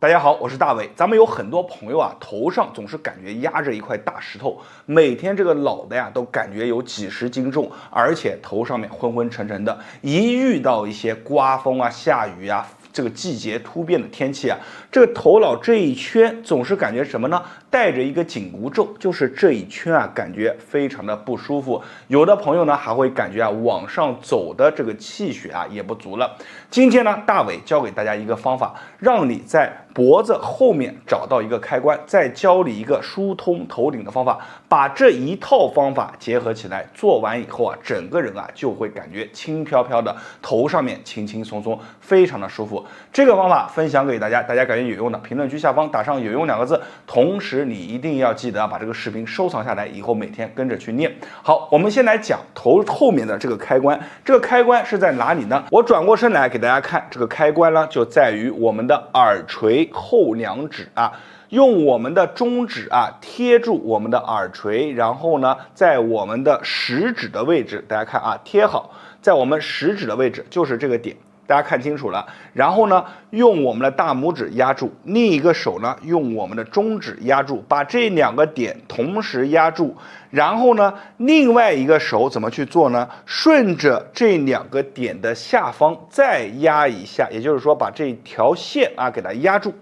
大家好，我是大伟。咱们有很多朋友啊，头上总是感觉压着一块大石头，每天这个脑袋呀都感觉有几十斤重，而且头上面昏昏沉沉的。一遇到一些刮风啊、下雨啊，这个季节突变的天气啊，这个头脑这一圈总是感觉什么呢？带着一个紧箍咒，就是这一圈啊，感觉非常的不舒服。有的朋友呢还会感觉啊，往上走的这个气血啊也不足了。今天呢，大伟教给大家一个方法，让你在脖子后面找到一个开关，再教你一个疏通头顶的方法，把这一套方法结合起来，做完以后啊，整个人啊就会感觉轻飘飘的，头上面轻轻松松，非常的舒服。这个方法分享给大家，大家感觉有用的，评论区下方打上有用2个字，同时你一定要记得把这个视频收藏下来，以后每天跟着去念。好，我们先来讲头后面的这个开关，这个开关是在哪里呢？我转过身来给大家看，这个开关呢就在于我们的耳垂后2指啊。用我们的中指啊贴住我们的耳垂，然后呢，在我们的食指的位置，大家看啊，贴好，在我们食指的位置就是这个点。大家看清楚了，然后呢，用我们的大拇指压住，另一个手呢，用我们的中指压住，把这2个点同时压住，然后呢，另外一个手怎么去做呢？顺着这2个点的下方再压一下，也就是说，把这条线啊给它压住。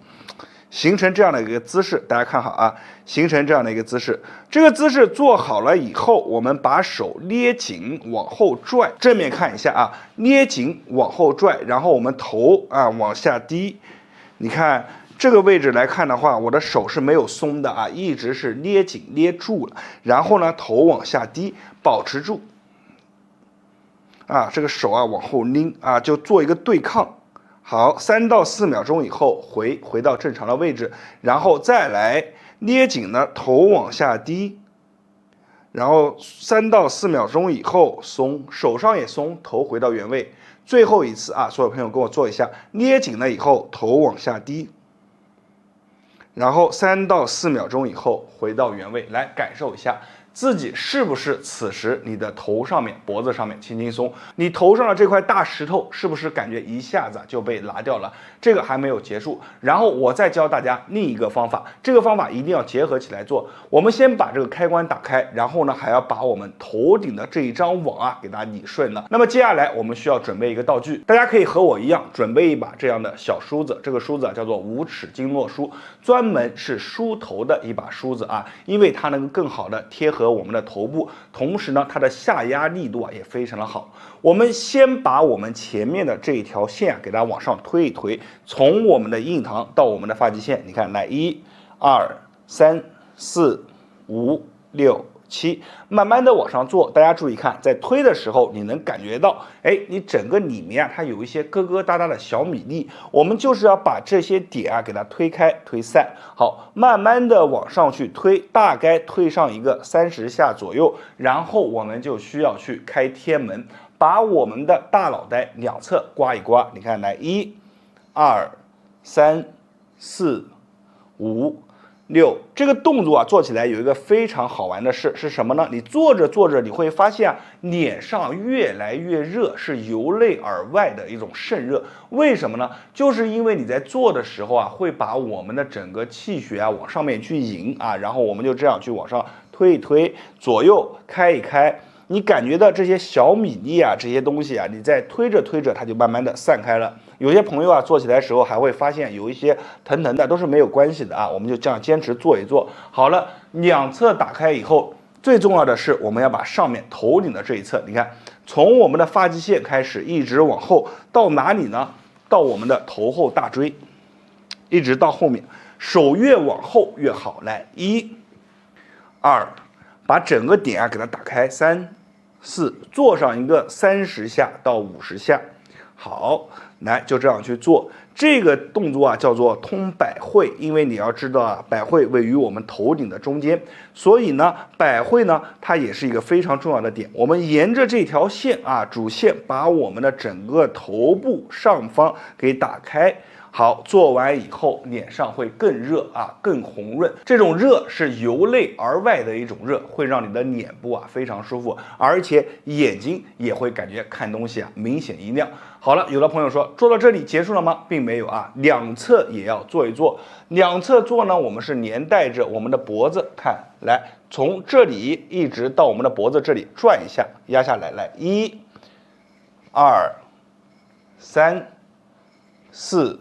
形成这样的一个姿势，大家看好啊，形成这样的一个姿势。这个姿势做好了以后，我们把手捏紧往后拽，正面看一下啊，捏紧往后拽，然后我们头啊往下低。你看这个位置来看的话，我的手是没有松的啊，一直是捏紧捏住了。然后呢，头往下低，保持住。啊，这个手啊往后拎啊，就做一个对抗。好，3到4秒钟以后回到正常的位置，然后再来捏紧呢，头往下低，然后3到4秒钟以后松，手上也松，头回到原位。最后一次啊，所有朋友跟我做一下，捏紧了以后头往下低，然后3到4秒钟以后回到原位，来感受一下。自己是不是此时你的头上面、脖子上面轻轻松？你头上的这块大石头是不是感觉一下子就被拿掉了？这个还没有结束，然后我再教大家另一个方法，这个方法一定要结合起来做。我们先把这个开关打开，然后呢还要把我们头顶的这一张网啊给它理顺了。那么接下来我们需要准备一个道具，大家可以和我一样准备一把这样的小梳子，这个梳子啊叫做5齿经络梳，专门是梳头的一把梳子啊，因为它能够更好的贴合我们的头部，同时呢，它的下压力度啊也非常的好。我们先把我们前面的这一条线啊，给它往上推一推，从我们的印堂到我们的发际线，你看，来1、2、3、4、5、6、7，慢慢的往上做。大家注意看，在推的时候，你能感觉到，哎，你整个里面啊，它有一些疙疙瘩瘩的小米粒。我们就是要把这些点啊，给它推开、推散。好，慢慢的往上去推，大概推上一个30下左右，然后我们就需要去开天门，把我们的大脑袋2侧刮一刮。你看，来1、2、3、4、5、6，这个动作啊做起来有一个非常好玩的事是什么呢？你做着做着，你会发现啊，脸上越来越热，是由内而外的一种渗热。为什么呢？就是因为你在做的时候啊，会把我们的整个气血啊往上面去引啊，然后我们就这样去往上推一推，左右开一开。你感觉到这些小米粒啊，这些东西啊，你在推着推着，它就慢慢的散开了。有些朋友啊，做起来的时候还会发现有一些疼疼的，都是没有关系的啊。我们就这样坚持做一做。好了，2侧打开以后，最重要的是我们要把上面头顶的这一侧，你看，从我们的发际线开始，一直往后到哪里呢？到我们的头后大椎，一直到后面，手越往后越好。来，1、2，把整个点啊给它打开，3、4，做上一个30下到50下。好，来就这样去做。这个动作啊叫做通百会，因为你要知道啊，百会位于我们头顶的中间，所以呢，百会呢它也是一个非常重要的点。我们沿着这条线啊，主线把我们的整个头部上方给打开。好，做完以后脸上会更热啊，更红润。这种热是由内而外的一种热，会让你的脸部啊非常舒服，而且眼睛也会感觉看东西啊明显一亮。好了，有的朋友说做到这里结束了吗？并没有啊，两侧也要做一做。两侧做呢，我们是连带着我们的脖子，看来从这里一直到我们的脖子这里转一下，压下来，来1、2、3、4、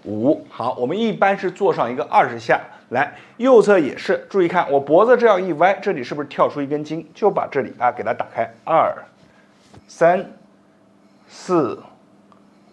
5，好，我们一般是做上一个20下。来，右侧也是，注意看，我脖子这样一歪，这里是不是跳出一根筋？就把这里啊给它打开，2、3、4、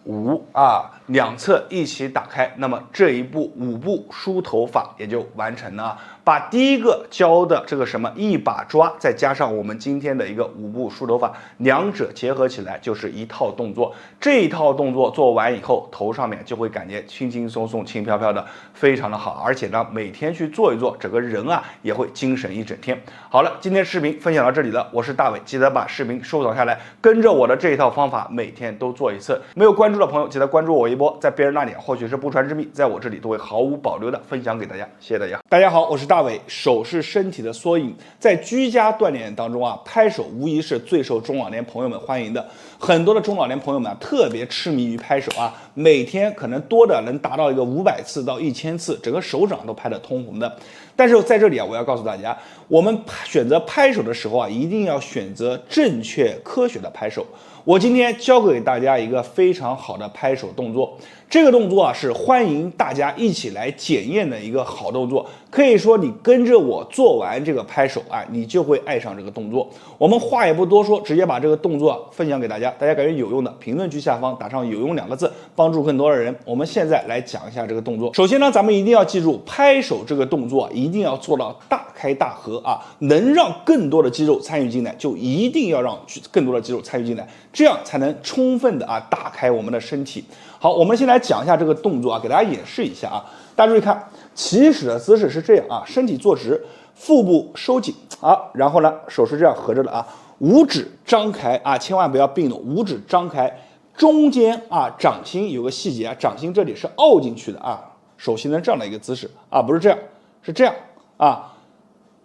5啊，两侧一起打开，那么这一步5步梳头法也就完成了。把第一个教的这个什么一把抓，再加上我们今天的一个5步梳头法，两者结合起来就是一套动作。这一套动作做完以后，头上面就会感觉轻轻松松、轻飘飘的，非常的好。而且呢，每天去做一做，整个人啊也会精神一整天。好了，今天视频分享到这里了，我是大伟，记得把视频收藏下来，跟着我的这一套方法，每天都做一次。没有关注的朋友，记得关注我一波，在别人那里或许是不传之秘，在我这里都会毫无保留的分享给大家。谢谢大家。大家好，我是大伟。手是身体的缩影，在居家锻炼当中啊，拍手无疑是最受中老年朋友们欢迎的。很多的中老年朋友们啊，特别痴迷于拍手啊，每天可能多的能达到一个500次到1000次，整个手掌都拍得通红的。但是在这里啊，我要告诉大家，我们选择拍手的时候啊，一定要选择正确科学的拍手。我今天教给大家一个非常好的拍手动作，这个动作啊是欢迎大家一起来检验的一个好动作。可以说你跟着我做完这个拍手啊，你就会爱上这个动作。我们话也不多说，直接把这个动作分享给大家，大家感觉有用的，评论区下方打上有用2个字，帮助更多的人。我们现在来讲一下这个动作。首先呢，咱们一定要记住，拍手这个动作一定要做到大开大合啊，能让更多的肌肉参与进来，就一定要让更多的肌肉参与进来，这样才能充分的啊打开我们的身体。好，我们先来讲一下这个动作啊，给大家演示一下啊。大家注意看，起始的姿势是这样啊，身体坐直，腹部收紧啊，然后呢，手是这样合着的啊，5指张开啊，千万不要并拢，5指张开，中间啊掌心有个细节啊，掌心这里是凹进去的啊，手形成这样的一个姿势啊，不是这样，是这样啊。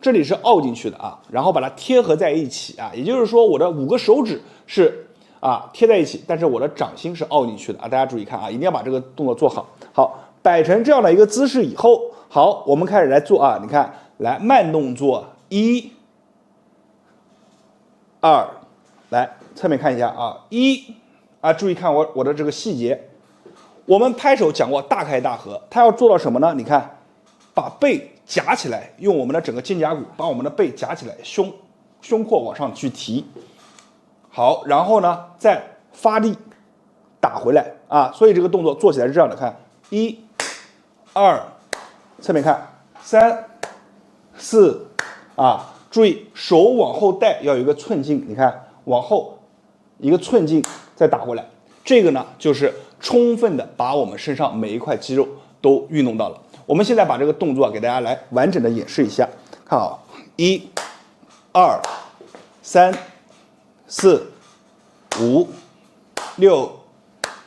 这里是凹进去的啊，然后把它贴合在一起啊，也就是说我的5个手指是贴在一起，但是我的掌心是凹进去的啊，大家注意看啊，一定要把这个动作做好。好，摆成这样的一个姿势以后，好，我们开始来做啊，你看，来慢动作1、2，来侧面看一下啊，1啊，注意看我的这个细节，我们拍手讲过大开大合，它要做到什么呢？你看，把背夹起来，用我们的整个肩胛骨把我们的背夹起来，胸廓往上去提。好，然后呢，再发力打回来啊，所以这个动作做起来是这样的，看1、2，侧面看3、4啊，注意手往后带要有一个寸劲，你看往后一个寸劲再打回来，这个呢就是充分的把我们身上每一块肌肉都运动到了。我们现在把这个动作给大家来完整的演示一下，看好，1、2、3、4、5、6、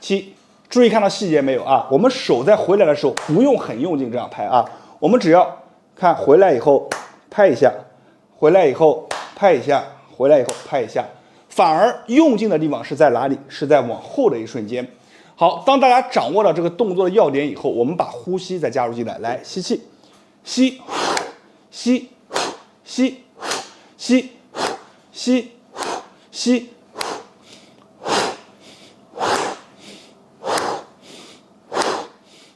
7，注意看到细节没有啊？我们手在回来的时候不用很用劲这样拍啊，我们只要看回来以后拍一下，回来以后拍一下，回来以后拍一下，反而用劲的地方是在哪里？是在往后的一瞬间。好，当大家掌握了这个动作的要点以后，我们把呼吸再加入进来，来吸气，吸，吸，吸，吸，吸，吸。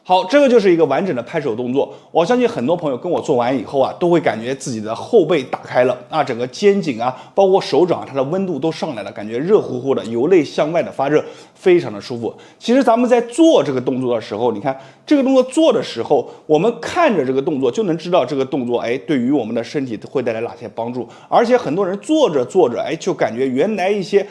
好，这个就是一个完整的拍手动作。我相信很多朋友跟我做完以后啊，都会感觉自己的后背打开了啊，整个肩颈啊，包括手掌，它的温度都上来了，感觉热乎乎的，由内向外的发热，非常的舒服。其实咱们在做这个动作的时候，你看这个动作做的时候，我们看着这个动作就能知道这个动作，对于我们的身体会带来哪些帮助。而且很多人做着做着，就感觉原来一些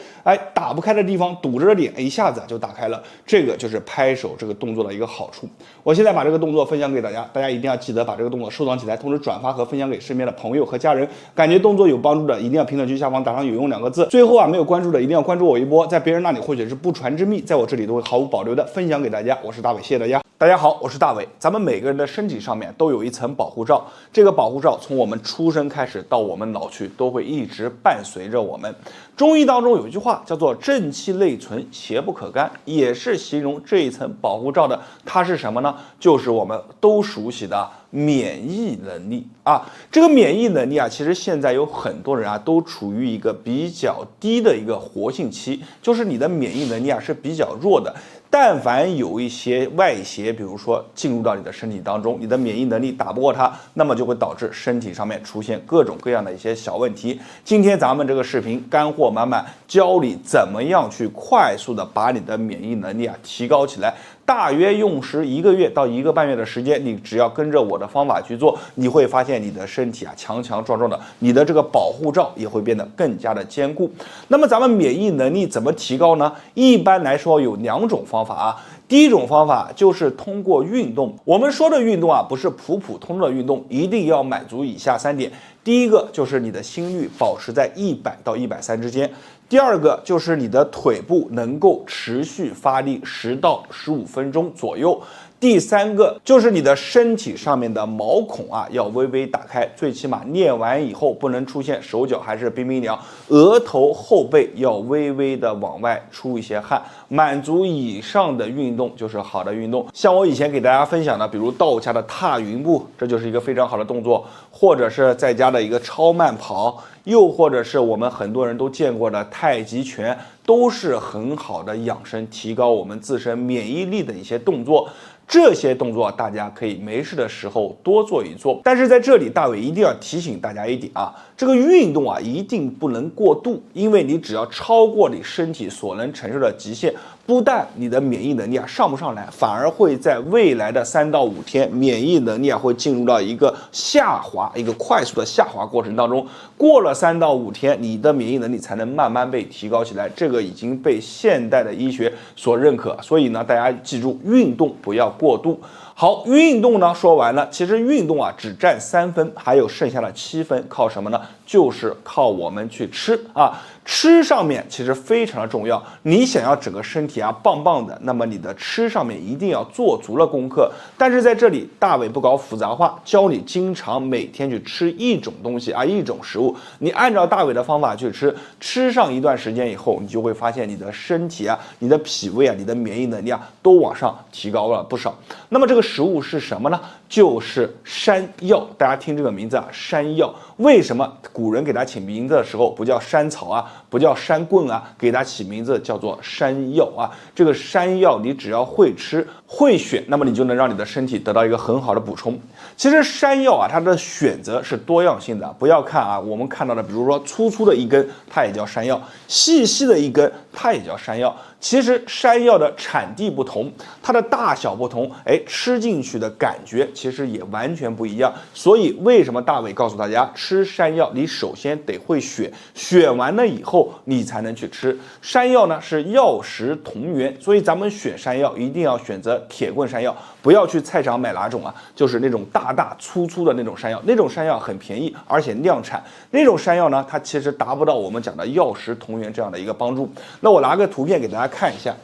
打不开的地方堵着的点，一下子就打开了。这个就是拍手这个动作的一个好处。我现在把这个动作分享给大家，大家一定要记得把这个动作收藏起来，同时转发和分享给身边的朋友和家人。感觉动作有帮助的，一定要评论区下方打上有用2个字。最后啊，没有关注的一定要关注我一波，在别人那里或许是不传之秘，在我这里都会毫无保留的分享给大家。我是大伟，谢谢大家。大家好，我是大伟。咱们每个人的身体上面都有一层保护罩，这个保护罩从我们出生开始到我们老去，都会一直伴随着我们。中医当中有一句话叫做正气内存，邪不可干，也是形容这一层保护罩的。它是什么呢？就是我们都熟悉的免疫能力啊。这个免疫能力啊，其实现在有很多人啊都处于一个比较低的一个活性期，就是你的免疫能力啊是比较弱的。但凡有一些外邪，比如说进入到你的身体当中，你的免疫能力打不过它，那么就会导致身体上面出现各种各样的一些小问题。今天咱们这个视频干货满满，教你怎么样去快速的把你的免疫能力啊提高起来。大约用时1个月到1个半月的时间，你只要跟着我的方法去做，你会发现你的身体啊强强壮壮的，你的这个保护罩也会变得更加的坚固。那么咱们免疫能力怎么提高呢？一般来说有2种方法啊。第一种方法就是通过运动。我们说的运动啊，不是普普通通的运动，一定要满足以下3点。第一个就是你的心率保持在100到130之间。第二个就是你的腿部能够持续发力10到15分钟左右。第3个就是你的身体上面的毛孔啊要微微打开，最起码练完以后不能出现手脚还是冰冰凉，额头后背要微微的往外出一些汗。满足以上的运动就是好的运动。像我以前给大家分享的，比如道家的踏云步，这就是一个非常好的动作，或者是在家的一个超慢跑，又或者是我们很多人都见过的太极拳，都是很好的养生、提高我们自身免疫力的一些动作。这些动作大家可以没事的时候多做一做，但是在这里大伟一定要提醒大家一点啊，这个运动啊一定不能过度，因为你只要超过你身体所能承受的极限，不但你的免疫能力啊上不上来，反而会在未来的3到5天，免疫能力啊会进入到一个下滑，一个快速的下滑过程当中。过了3到5天，你的免疫能力才能慢慢被提高起来，这个已经被现代的医学所认可。所以呢，大家记住，运动不要过度。好，运动呢说完了，其实运动啊只占3分，还有剩下的7分靠什么呢？就是靠我们去吃啊。吃上面其实非常的重要，你想要整个身体啊棒棒的，那么你的吃上面一定要做足了功课。但是在这里大伟不搞复杂化，教你经常每天去吃一种东西啊，一种食物，你按照大伟的方法去吃，吃上一段时间以后，你就会发现你的身体啊、你的脾胃啊、你的免疫能力啊都往上提高了不少。那么这个食物是什么呢？就是山药。大家听这个名字啊，山药，为什么古人给它起名字的时候不叫山草啊，不叫山棍啊，给它起名字叫做山药啊？这个山药你只要会吃会选，那么你就能让你的身体得到一个很好的补充。其实山药啊，它的选择是多样性的，不要看啊，我们看到的，比如说粗粗的一根，它也叫山药；细细的一根，它也叫山药。其实山药的产地不同，它的大小不同，吃进去的感觉其实也完全不一样。所以为什么大伟告诉大家，吃山药你首先得会选，选完了以后你才能去吃。山药呢是药食同源，所以咱们选山药一定要选择铁棍山药，不要去菜场买哪种啊，就是那种大大粗粗的那种山药，那种山药很便宜，而且量产。那种山药呢，它其实达不到我们讲的药食同源这样的一个帮助。那我拿个图片给大家看一下，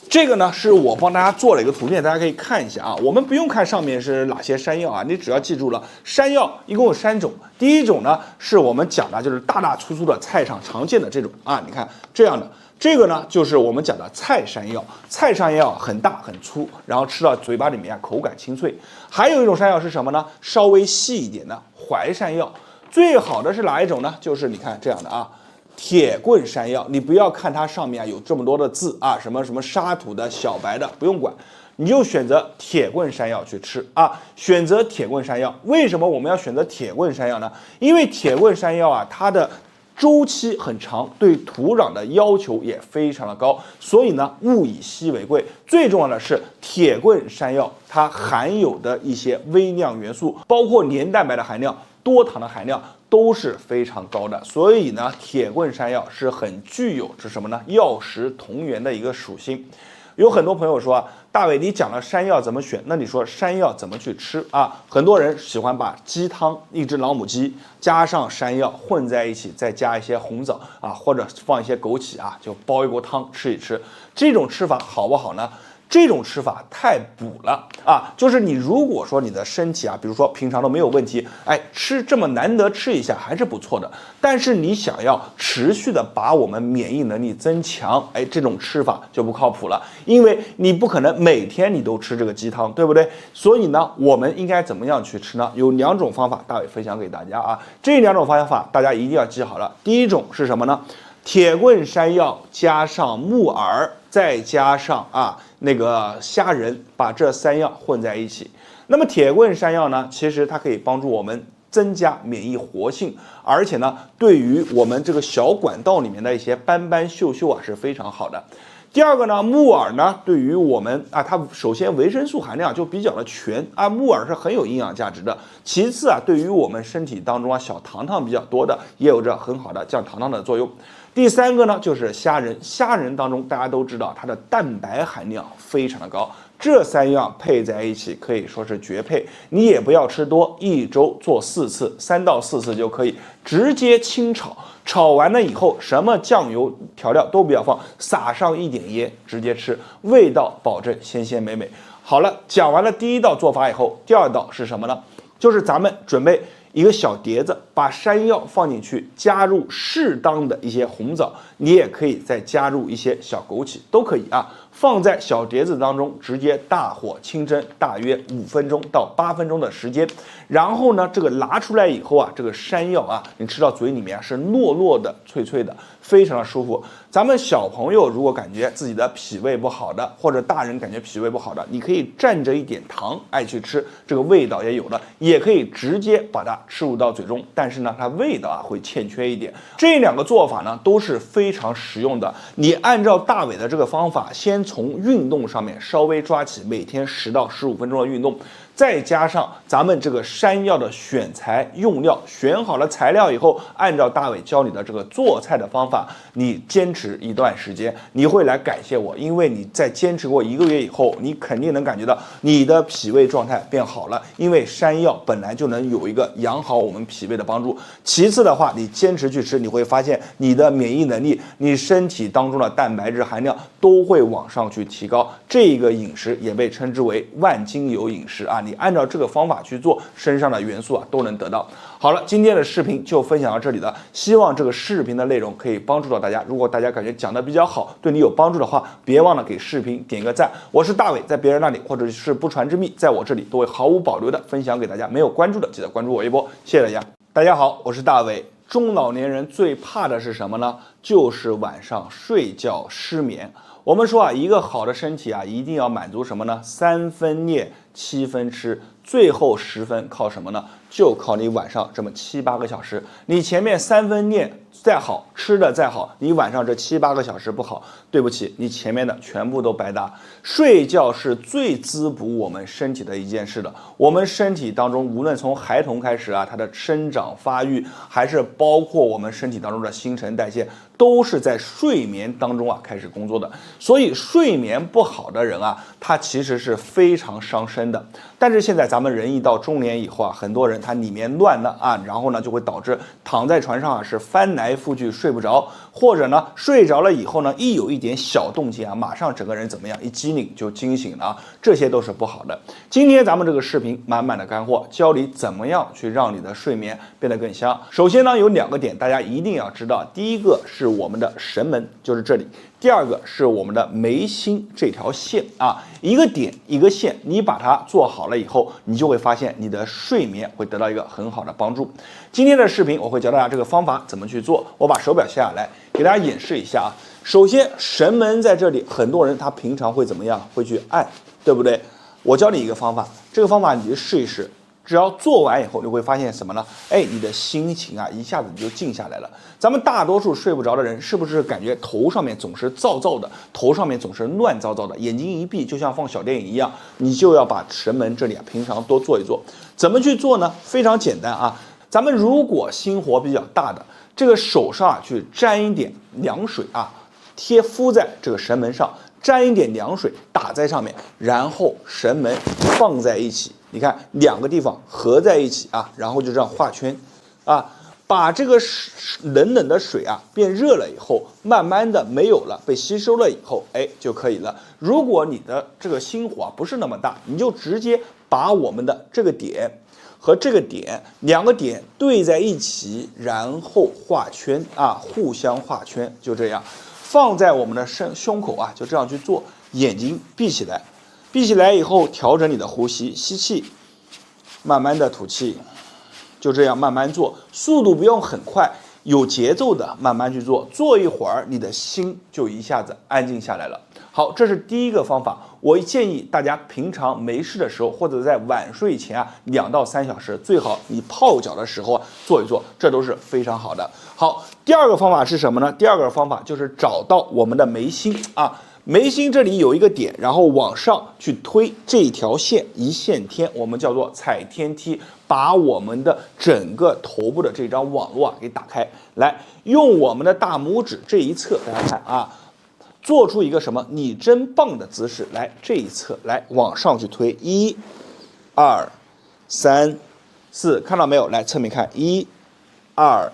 这个呢是我帮大家做了一个图片，大家可以看一下啊。我们不用看上面是哪些山药啊，你只要记住了，山药一共有3种。第一种呢是我们讲的就是大大粗粗的菜场常见的这种啊，你看这样的。这个呢就是我们讲的菜山药，菜山药很大很粗，然后吃到嘴巴里面口感清脆。还有一种山药是什么呢？稍微细一点的淮山药。最好的是哪一种呢？就是你看这样的啊，铁棍山药。你不要看它上面有这么多的字啊，什么什么沙土的、小白的，不用管，你就选择铁棍山药去吃啊。选择铁棍山药，为什么我们要选择铁棍山药呢？因为铁棍山药啊，它的周期很长，对土壤的要求也非常的高，所以呢，物以稀为贵。最重要的是，铁棍山药它含有的一些微量元素，包括黏蛋白的含量、多糖的含量都是非常高的，所以呢，铁棍山药是很具有是什么呢？药食同源的一个属性。有很多朋友说啊，大伟，你讲了山药怎么选，那你说山药怎么去吃啊？很多人喜欢把鸡汤，一只老母鸡加上山药混在一起，再加一些红枣啊，或者放一些枸杞啊，就煲一锅汤吃一吃。这种吃法好不好呢？这种吃法太补了啊！就是你如果说你的身体啊，比如说平常都没有问题，哎，吃这么难得吃一下还是不错的。但是你想要持续的把我们免疫能力增强，哎，这种吃法就不靠谱了，因为你不可能每天你都吃这个鸡汤，对不对？所以呢，我们应该怎么样去吃呢？有2种方法，大伟分享给大家啊。这2种方法大家一定要记好了。第一种是什么呢？铁棍山药加上木耳，再加上那个虾仁，把这3样混在一起。那么铁棍山药呢，其实它可以帮助我们增加免疫活性，而且呢，对于我们这个小管道里面的一些斑斑锈锈啊是非常好的。第二个呢，木耳呢，对于我们它首先维生素含量就比较的全啊，木耳是很有营养价值的。其次啊，对于我们身体当中小糖糖比较多的，也有着很好的降糖糖的作用。第3个呢，就是虾仁。虾仁当中大家都知道它的蛋白含量非常的高，这3样配在一起可以说是绝配。你也不要吃多，一周做4次，3到4次就可以，直接清炒。炒完了以后，什么酱油调料都不要放，撒上一点盐，直接吃，味道保证鲜鲜美美。好了，讲完了第1道做法以后，第2道是什么呢？就是咱们准备一个小碟子，把山药放进去，加入适当的一些红枣，你也可以再加入一些小枸杞，都可以啊。放在小碟子当中，直接大火清蒸，大约5分钟到8分钟的时间。然后呢，这个拿出来以后啊，这个山药啊，你吃到嘴里面是糯糯的、脆脆的，非常的舒服。咱们小朋友如果感觉自己的脾胃不好的，或者大人感觉脾胃不好的，你可以蘸着一点糖去吃，这个味道也有了。也可以直接把它吃入到嘴中，但是呢，它味道会欠缺一点。这2个做法呢都是非常实用的。你按照大伟的这个方法，先从运动上面稍微抓起，每天10到15分钟的运动，再加上咱们这个山药的选材用料，选好了材料以后，按照大伟教你的这个做菜的方法，你坚持一段时间，你会来感谢我，因为你在坚持过1个月以后，你肯定能感觉到你的脾胃状态变好了，因为山药本来就能有一个养好我们脾胃的帮助。其次的话，你坚持去吃，你会发现你的免疫能力，你身体当中的蛋白质含量都会往上去提高。这个饮食也被称之为万金油饮食啊，你按照这个方法去做，身上的元素都能得到。好了，今天的视频就分享到这里了，希望这个视频的内容可以帮助到大家。如果大家感觉讲的比较好，对你有帮助的话，别忘了给视频点个赞。我是大伟，在别人那里或者是不传之秘，在我这里都会毫无保留的分享给大家。没有关注的记得关注我一波，谢谢大家。大家好，我是大伟。中老年人最怕的是什么呢？就是晚上睡觉失眠。我们说一个好的身体一定要满足什么呢？3分练，7分吃，最后10分靠什么呢？就靠你晚上这么7、8个小时。你前面3分练再好，吃的再好，你晚上这7、8个小时不好，对不起，你前面的全部都白搭。睡觉是最滋补我们身体的一件事的。我们身体当中，无论从孩童开始它的生长发育，还是包括我们身体当中的新陈代谢，都是在睡眠当中开始工作的。所以睡眠不好的人他其实是非常伤身的。但是现在咱们人一到中年以后很多人他里面乱了然后呢就会导致躺在床上是翻来覆去睡不着，或者呢睡着了以后呢，一有一点小动静马上整个人怎么样，一激灵就惊醒了这些都是不好的。今天咱们这个视频满满的干货，教你怎么样去让你的睡眠变得更香。首先呢有2个点大家一定要知道，第一个是我们的神门，就是这里。第2个是我们的眉心这条线一个点一个线，你把它做好了以后，你就会发现你的睡眠会得到一个很好的帮助。今天的视频我会教大家这个方法怎么去做，我把手表下来给大家演示一下首先神门在这里，很多人他平常会怎么样，会去按，对不对？我教你一个方法，这个方法你去试一试，只要做完以后，你会发现什么呢？你的心情一下子你就静下来了。咱们大多数睡不着的人，是不是感觉头上面总是躁躁的，头上面总是乱糟糟的，眼睛一闭就像放小电影一样？你就要把神门这里平常多做一做。怎么去做呢？非常简单咱们如果心火比较大的，这个手上去沾一点凉水敷在这个神门上。沾一点凉水打在上面，然后绳门放在一起，你看2个地方合在一起啊，然后就这样画圈啊。把这个冷冷的水啊变热了以后，慢慢的没有了，被吸收了以后，哎就可以了。如果你的这个心火不是那么大，你就直接把我们的这个点和这个点2个点对在一起，然后画圈啊，互相画圈，就这样放在我们的胸口啊，就这样去做。眼睛闭起来，闭起来以后调整你的呼吸，吸气，慢慢的吐气。就这样慢慢做，速度不用很快，有节奏的慢慢去做，做一会儿，你的心就一下子安静下来了。好，这是第一个方法。我建议大家平常没事的时候，或者在晚睡前啊2到3小时，最好你泡脚的时候做一做，这都是非常好的。好，第二个方法是什么呢？第二个方法就是找到我们的眉心啊。眉心这里有一个点，然后往上去推这条线，一线天，我们叫做踩天梯，把我们的整个头部的这张网络啊给打开。来，用我们的大拇指这一侧，大家看啊，做出一个什么拟真棒的姿势。来，这一侧来往上去推，1、2、3、4，看到没有？来侧面看，1、2、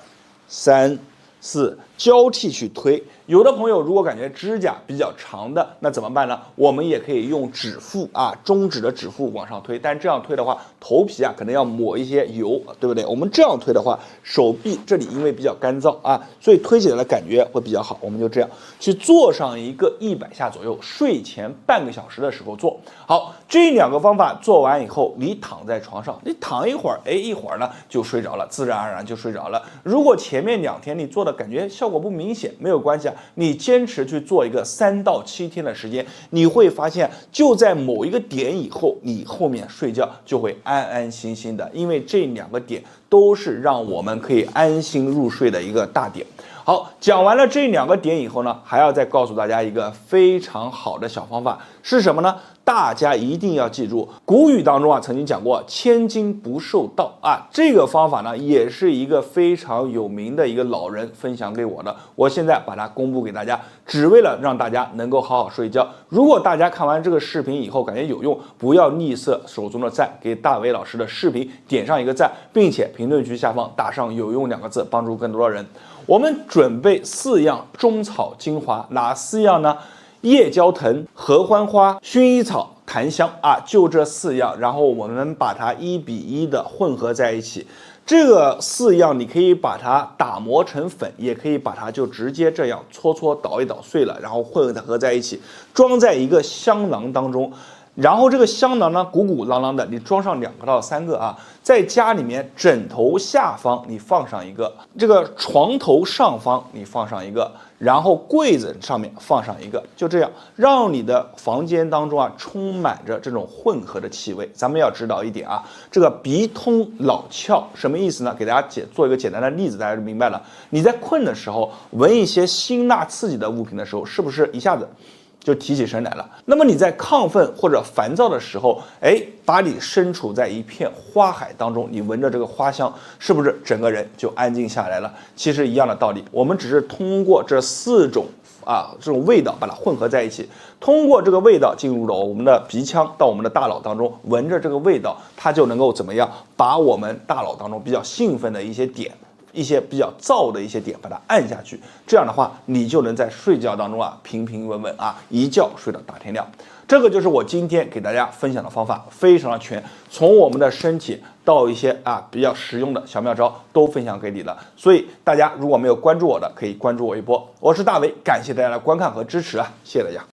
3、4，交替去推。有的朋友如果感觉指甲比较长的，那怎么办呢？我们也可以用指腹啊，中指的指腹往上推，但这样推的话，头皮啊可能要抹一些油，对不对？我们这样推的话，手臂这里因为比较干燥啊，所以推起来的感觉会比较好。我们就这样去做上一个100下左右，睡前半个小时的时候做。好，这2个方法做完以后，你躺在床上，你躺一会儿，哎，一会儿呢就睡着了，自然而然就睡着了。如果前面2天你做的感觉效果不明显，没有关系啊。你坚持去做一个3到7天的时间，你会发现就在某一个点以后，你后面睡觉就会安安心心的，因为这2个点都是让我们可以安心入睡的一个大点。好，讲完了这2个点以后呢，还要再告诉大家一个非常好的小方法是什么呢？大家一定要记住，古语当中啊曾经讲过千金不受盗啊，这个方法呢也是一个非常有名的一个老人分享给我的，我现在把它公布给大家，只为了让大家能够好好睡觉。如果大家看完这个视频以后感觉有用，不要吝啬手中的赞，给大伟老师的视频点上一个赞，并且评论区下方打上有用2个字，帮助更多的人。我们准备4样中草精华，哪4样呢？夜交藤、合欢花、薰衣草、檀香啊，就这4样，然后我们把它1比1的混合在一起。这个4样你可以把它打磨成粉，也可以把它就直接这样搓搓捣一捣碎了，然后混合在一起，装在一个香囊当中。然后这个香囊呢，鼓鼓囊囊的，你装上2个到3个啊，在家里面枕头下方你放上一个，这个床头上方你放上一个，然后柜子上面放上一个，就这样让你的房间当中啊充满着这种混合的气味。咱们要知道一点啊，这个鼻通老窍什么意思呢？给大家做一个简单的例子，大家就明白了。你在困的时候闻一些辛辣刺激的物品的时候，是不是一下子就提起神来了？那么你在亢奋或者烦躁的时候，哎，把你身处在一片花海当中，你闻着这个花香，是不是整个人就安静下来了？其实一样的道理，我们只是通过这4种这种味道把它混合在一起，通过这个味道进入了我们的鼻腔到我们的大脑当中，闻着这个味道，它就能够怎么样，把我们大脑当中比较兴奋的一些点，一些比较燥的一些点把它按下去，这样的话你就能在睡觉当中平平稳稳一觉睡到大天亮。这个就是我今天给大家分享的方法，非常的全，从我们的身体到一些比较实用的小妙招都分享给你了。所以大家如果没有关注我的，可以关注我一波。我是大伟，感谢大家的观看和支持谢谢大家。